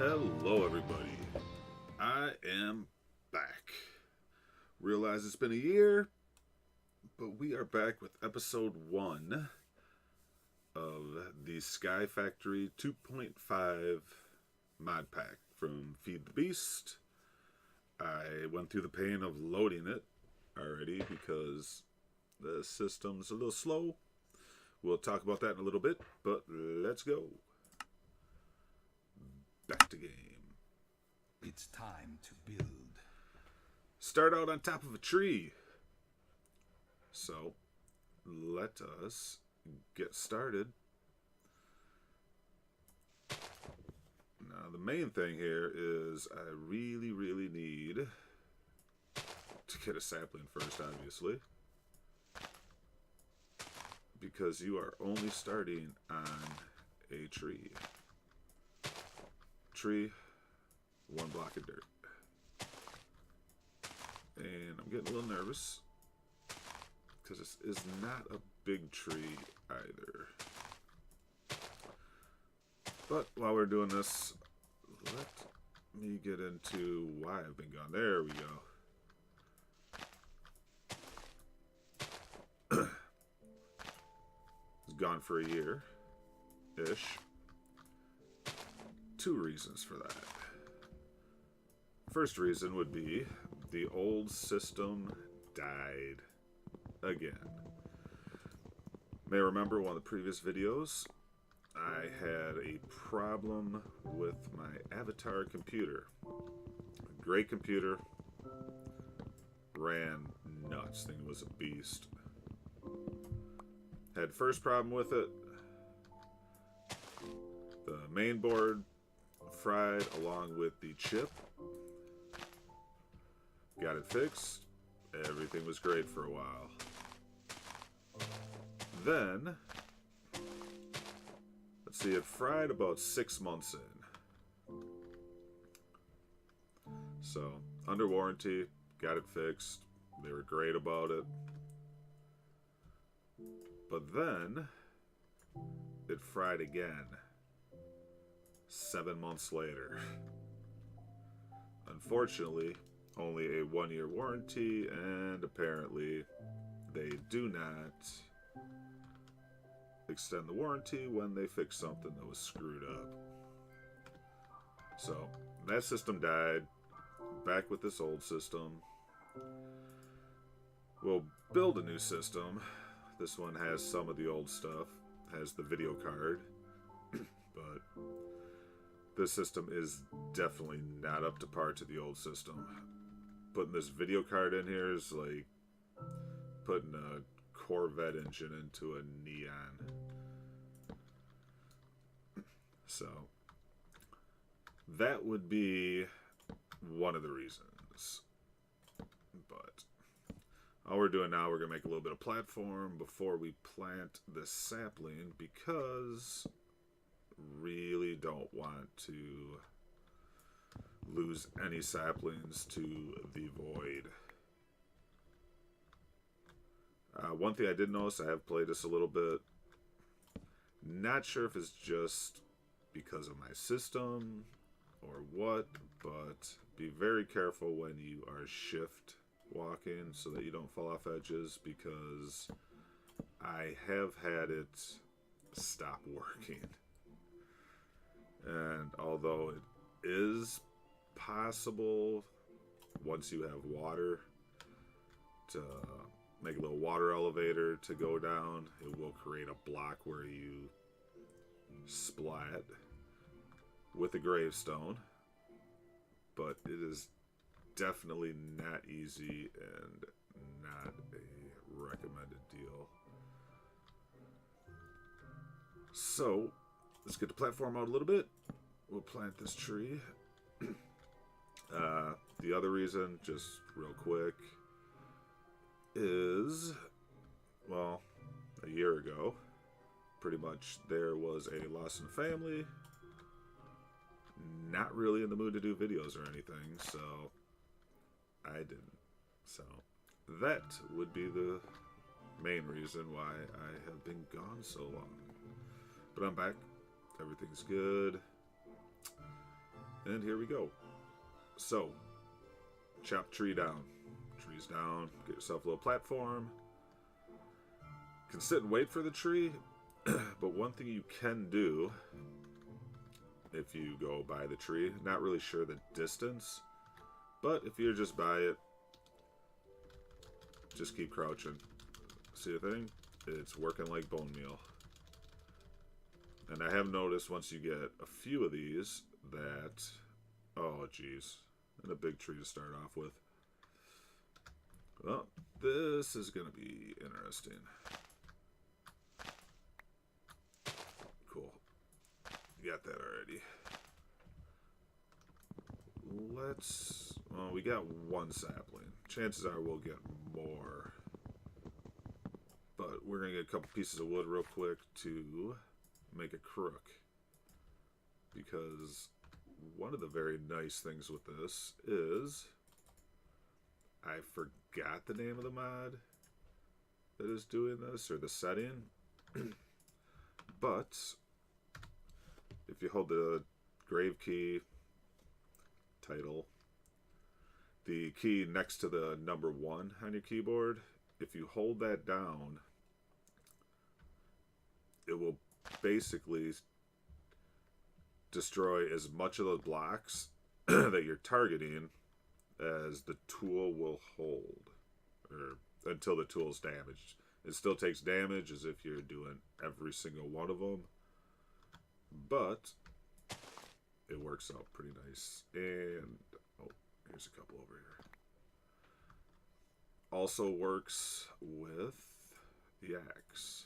Hello, everybody. I am back. Realize it's been a year, but we are back with episode 1 of the Sky Factory 2.5 mod pack from Feed the Beast. I went through the pain of loading it already because the system's a little slow. We'll talk about that in a little bit, but let's go. Back to game. It's time to build. Start out on top of a tree. So, let us get started. Now, the main thing here is I really need to get a sapling first, obviously. Because you are only starting on a tree. Tree, 1 block of dirt. And I'm getting a little nervous because this is not a big tree either. But while we're doing this, let me get into why I've been gone. There we go. It's gone for a year-ish. 2 reasons for that. First reason would be the old system died again. May remember one of the previous videos, I had a problem with my avatar computer. A great computer, ran nuts, thing was a beast. Had first problem with it, the main board fried along with the chip. Got it fixed. Everything was great for a while. Then, let's see, it fried about 6 months in. So, under warranty, got it fixed. They were great about it. But then, it fried again. 7 months later. Unfortunately, only a 1-year warranty, and apparently they do not extend the warranty when they fix something that was screwed up. So, that system died. Back with this old system. We'll build a new system. This one has some of the old stuff. Has the video card. But this system is definitely not up to par to the old system. Putting this video card in here is like putting a Corvette engine into a Neon. So, that would be one of the reasons. But all we're doing now, we're going to make a little bit of platform before we plant the sapling because really don't want to lose any saplings to the void. One thing I did notice, I have played this a little bit. Not sure if it's just because of my system or what, but be very careful when you are shift walking so that you don't fall off edges, because I have had it stop working. And although it is possible, once you have water, to make a little water elevator to go down, it will create a block where you splat with a gravestone. But it is definitely not easy and not a recommended deal. So, let's get the platform out a little bit. We'll plant this tree. The other reason, just real quick, is, well, a year ago, pretty much there was a loss in the family. Not really in the mood to do videos or anything, so I didn't. So that would be the main reason why I have been gone so long. But I'm back. Everything's good. And here we go. So, chop tree down. Tree's down. Get yourself a little platform. You can sit and wait for the tree, but one thing you can do if you go by the tree, not really sure the distance, but if you're just by it, just keep crouching. See the thing? It's working like bone meal. And I have noticed once you get a few of these that, oh geez, and a big tree to start off with. Well, this is going to be interesting. Cool. You got that already. Well, we got one sapling. Chances are we'll get more. But we're going to get a couple pieces of wood real quick to make a crook. Because one of the very nice things with this is I forgot the name of the mod that is doing this, or the setting. But if you hold the grave key title, the key next to the number 1 on your keyboard, if you hold that down, it will basically destroy as much of those blocks that you're targeting as the tool will hold, or until the tool's damaged. It still takes damage as if you're doing every single one of them, but it works out pretty nice. And oh, here's a couple over here. Also works with the axe,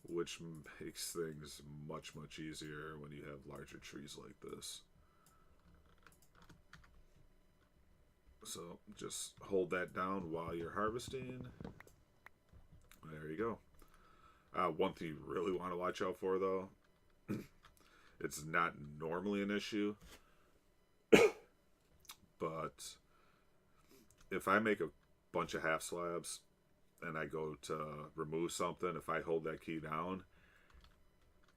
which makes things much easier when you have larger trees like this. So just hold that down while you're harvesting. There you go. One thing you really want to watch out for, though, it's not normally an issue, but if I make a bunch of half slabs and I go to remove something, if I hold that key down,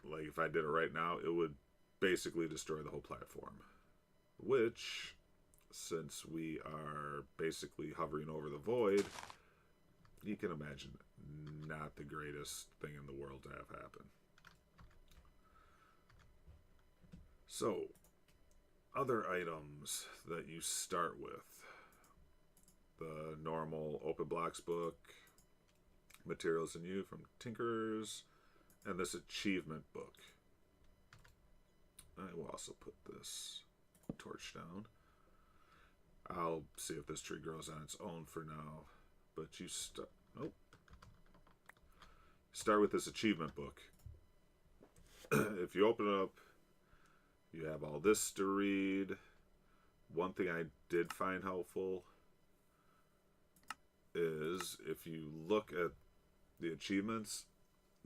like if I did it right now, it would basically destroy the whole platform. Which, since we are basically hovering over the void, you can imagine not the greatest thing in the world to have happen. So, other items that you start with. The normal Open Blocks book, Materials in You from Tinkerers, and this achievement book. I will also put this torch down. I'll see if this tree grows on its own for now. But you start with this achievement book. If you open it up, you have all this to read. One thing I did find helpful is if you look at the achievements,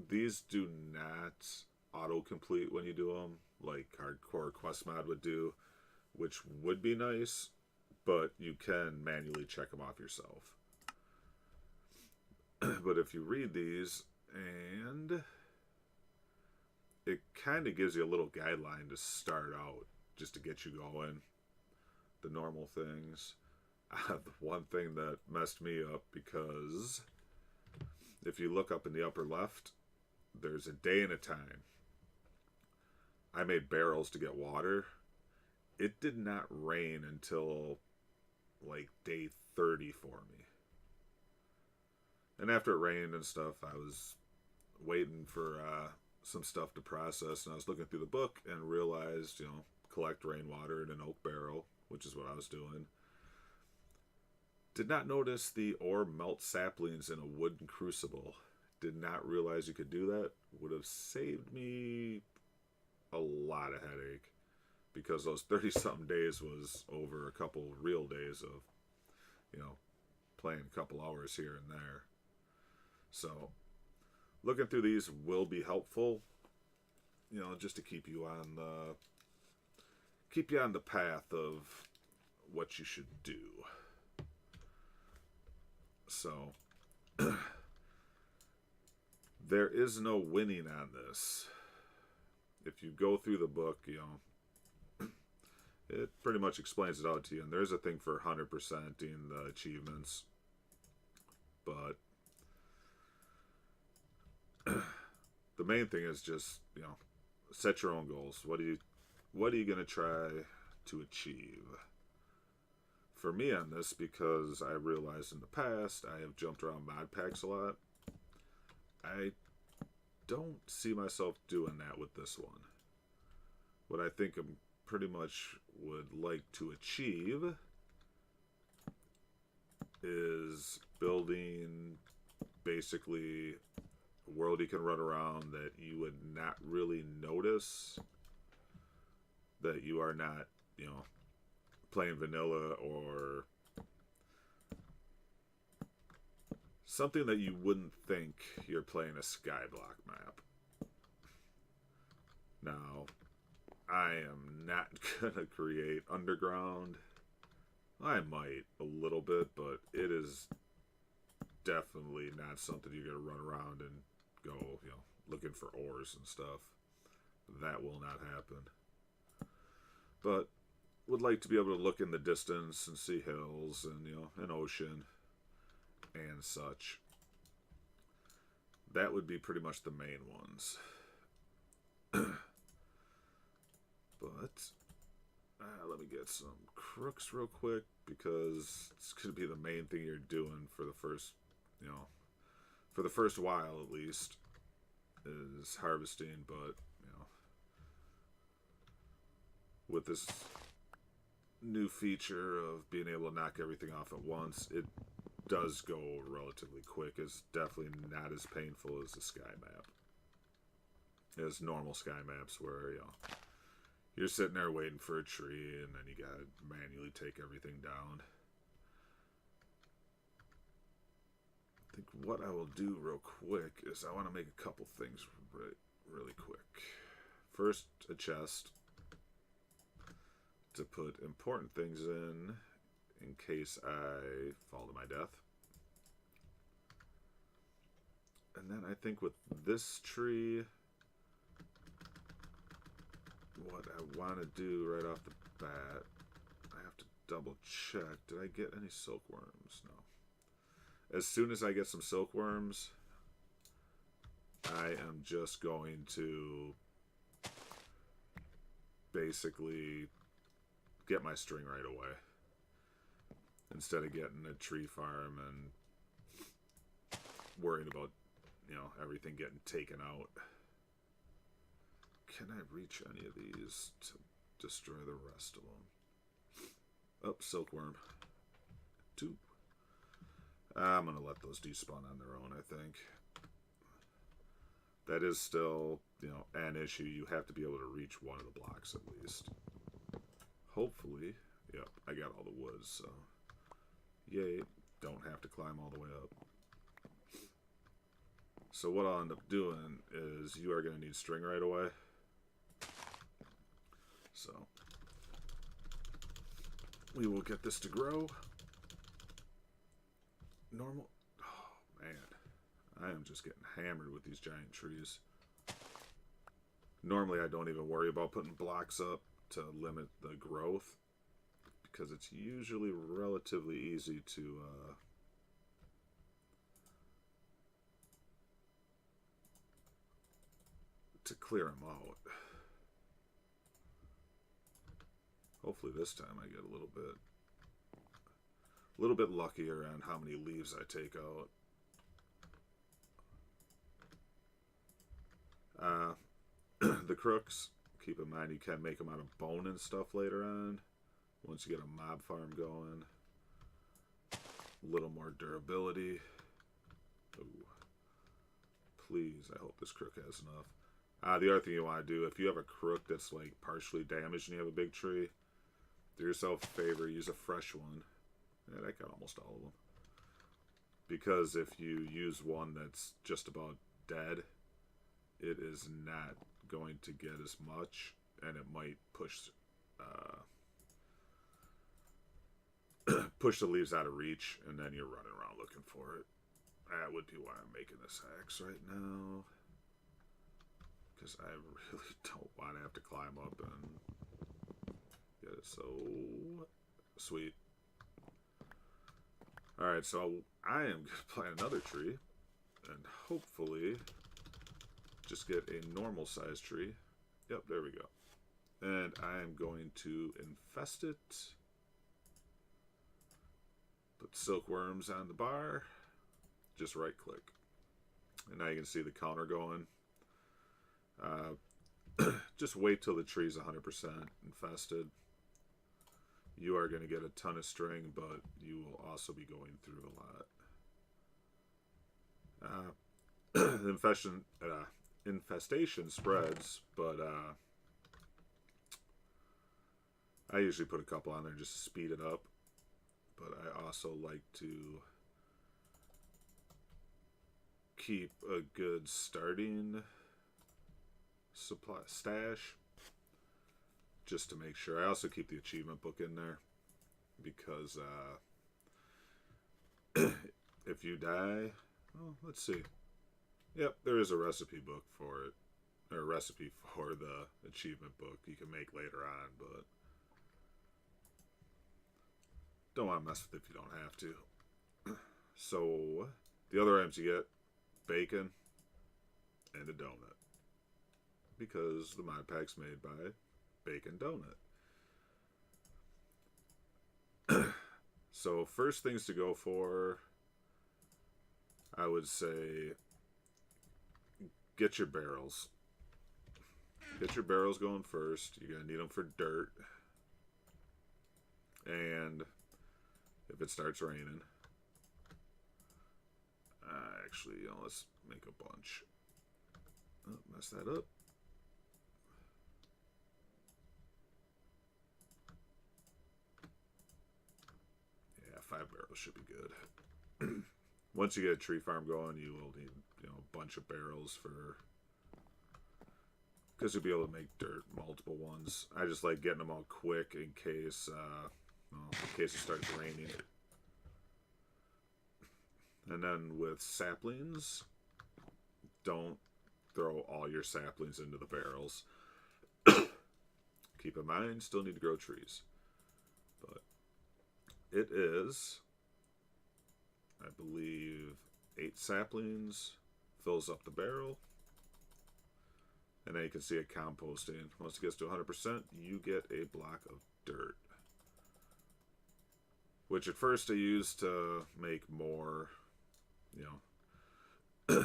these do not autocomplete when you do them, like Hardcore Quest Mod would do, which would be nice, but you can manually check them off yourself. But if you read these, and it kind of gives you a little guideline to start out, just to get you going, the normal things. The one thing that messed me up, because if you look up in the upper left, there's a day and a time. I made barrels to get water. It did not rain until like day 30 for me. And after it rained and stuff, I was waiting for some stuff to process, and I was looking through the book and realized, collect rainwater in an oak barrel, which is what I was doing. Did not notice the ore melt saplings in a wooden crucible. Did not realize you could do that. Would have saved me a lot of headache, because those 30-something days was over a couple real days of, playing a couple hours here and there. So, looking through these will be helpful, just to keep you on the path of what you should do. So, there is no winning on this. If you go through the book, it pretty much explains it out to you. And there's a thing for 100% in the achievements. But the main thing is just, set your own goals. What are you gonna try to achieve? For me on this, because I realized in the past I have jumped around mod packs a lot, I don't see myself doing that with this one. What I think I pretty much would like to achieve is building basically a world you can run around that you would not really notice that you are not, playing vanilla, or something that you wouldn't think you're playing a skyblock map. Now, I am not gonna create underground. I might a little bit, but it is definitely not something you're gonna run around and go, looking for ores and stuff. That will not happen. But would like to be able to look in the distance and see hills and, an ocean and such. That would be pretty much the main ones. But let me get some crooks real quick, because it's going to be the main thing you're doing for the first, for the first while at least, is harvesting. But, with this new feature of being able to knock everything off at once, it does go relatively quick. It's definitely not as painful as the sky map, as normal sky maps, where you're sitting there waiting for a tree and then you gotta manually take everything down. I think what I will do real quick is I want to make a couple things really quick. First, a chest to put important things in case I fall to my death. And then I think with this tree, what I want to do right off the bat, I have to double check. Did I get any silkworms? No. As soon as I get some silkworms, I am just going to basically get my string right away, instead of getting a tree farm and worrying about, everything getting taken out. Can I reach any of these to destroy the rest of them? Oh, silkworm. 2. I'm going to let those despawn on their own, I think. That is still, an issue. You have to be able to reach one of the blocks at least. Hopefully, yep, I got all the wood, so yay, don't have to climb all the way up. So what I'll end up doing is, you are going to need string right away. So we will get this to grow. Normal. Oh, man. I am just getting hammered with these giant trees. Normally I don't even worry about putting blocks up to limit the growth, because it's usually relatively easy to clear them out. Hopefully this time I get a little bit luckier on how many leaves I take out. The crooks, keep in mind you can make them out of bone and stuff later on, once you get a mob farm going. A little more durability. Ooh. Please, I hope this crook has enough. The other thing you want to do, if you have a crook that's like partially damaged and you have a big tree, do yourself a favor, use a fresh one. Yeah, I got almost all of them. Because if you use one that's just about dead, it is not going to get as much, and it might push push the leaves out of reach, and then you're running around looking for it. That would be why I'm making this axe right now, because I really don't want to have to climb up and Get it so sweet. Alright, so I am going to plant another tree. And hopefully just get a normal sized tree. Yep, there we go. And I am going to infest it. Put silkworms on the bar. Just right click. And now you can see the counter going. Just wait till the tree's 100% infested. You are going to get a ton of string, but you will also be going through a lot. Infestation spreads, but I usually put a couple on there just to speed it up. But I also like to keep a good starting supply stash just to make sure. I also keep the achievement book in there because if you die, well, let's see. Yep, there is a recipe book for it, or a recipe for the achievement book you can make later on, but don't want to mess with it if you don't have to. So the other items you get: bacon and a donut, because the mod pack's made by Bacon Donut. So first things to go for, I would say, get your barrels. Get your barrels going first. You're going to need them for dirt. And if it starts raining, actually, let's make a bunch. Oh, mess that up. Yeah, 5 barrels should be good. Once you get a tree farm going, you will need a bunch of barrels for, because you'll be able to make dirt, multiple ones. I just like getting them all quick in case it starts raining. And then with saplings, don't throw all your saplings into the barrels. Keep in mind, still need to grow trees. But it is, I believe, 8 saplings fills up the barrel. And then you can see it composting. Once it gets to 100%, you get a block of dirt. Which at first I used to make more,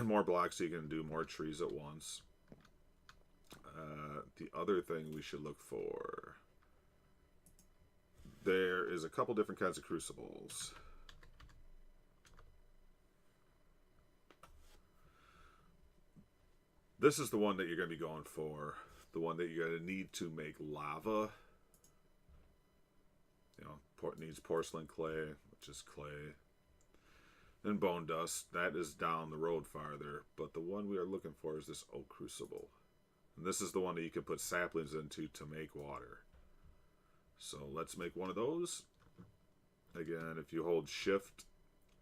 more blocks so you can do more trees at once. The other thing we should look for, there is a couple different kinds of crucibles. This is the one that you're going to be going for. The one that you're going to need to make lava. Needs porcelain clay, which is clay. And bone dust. That is down the road farther. But the one we are looking for is this oak crucible. And this is the one that you can put saplings into to make water. So let's make one of those. Again, if you hold shift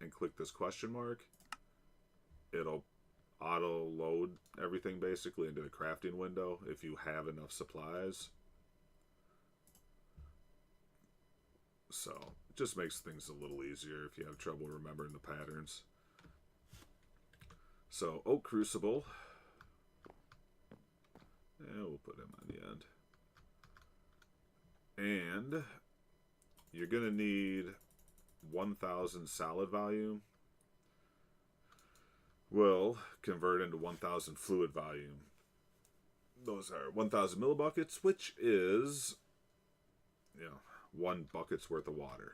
and click this question mark, it'll auto load everything basically into the crafting window if you have enough supplies. So it just makes things a little easier if you have trouble remembering the patterns. So oak crucible, and we'll put him on the end. And you're gonna need 1,000 solid volume. Will convert into 1,000 fluid volume. Those are 1,000 millibuckets, which is, 1 bucket's worth of water.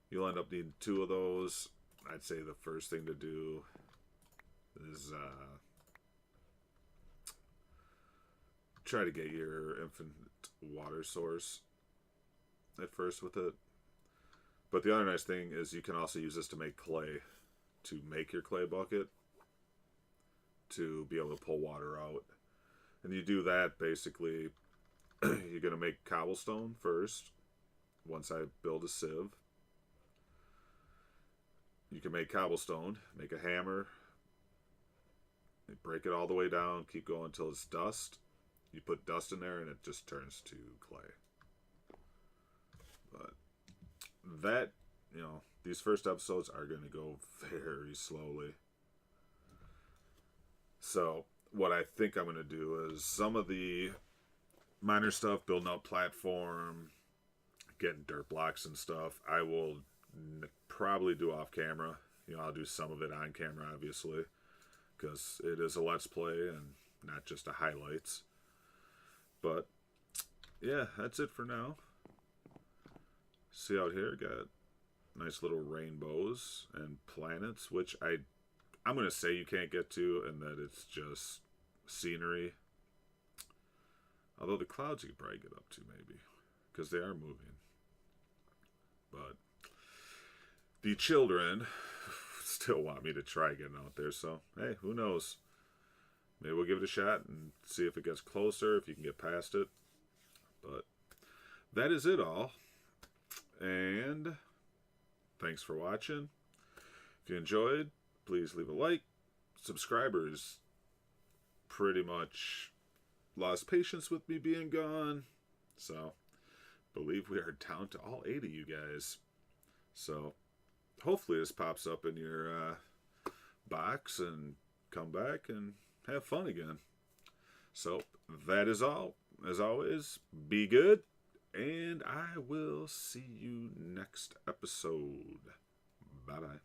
You'll end up needing 2 of those. I'd say the first thing to do is try to get your infinite water source at first with it. But the other nice thing is you can also use this to make clay, to make your clay bucket, to be able to pull water out. And you do that basically, you're going to make cobblestone first. Once I build a sieve, you can make cobblestone, make a hammer, break it all the way down, keep going until it's dust, You put dust in there and it just turns to clay. But that, these first episodes are going to go very slowly. So what I think I'm going to do is some of the minor stuff, building up platform, getting dirt blocks and stuff, I will probably do off camera. I'll do some of it on camera, obviously, because it is a Let's Play and not just a highlights. But yeah, that's it for now. See out here, got nice little rainbows and planets, which I'm going to say you can't get to, and that it's just scenery. Although the clouds you could probably get up to, maybe, because they are moving. But the children still want me to try getting out there, so hey, who knows? Maybe we'll give it a shot and see if it gets closer, if you can get past it. But that is it all. And thanks for watching. If you enjoyed, please leave a like. Subscribers pretty much lost patience with me being gone. So, believe we are down to all 8 of you guys. So, hopefully this pops up in your box and come back and have fun again. So, that is all. As always, be good, and I will see you next episode. Bye-bye.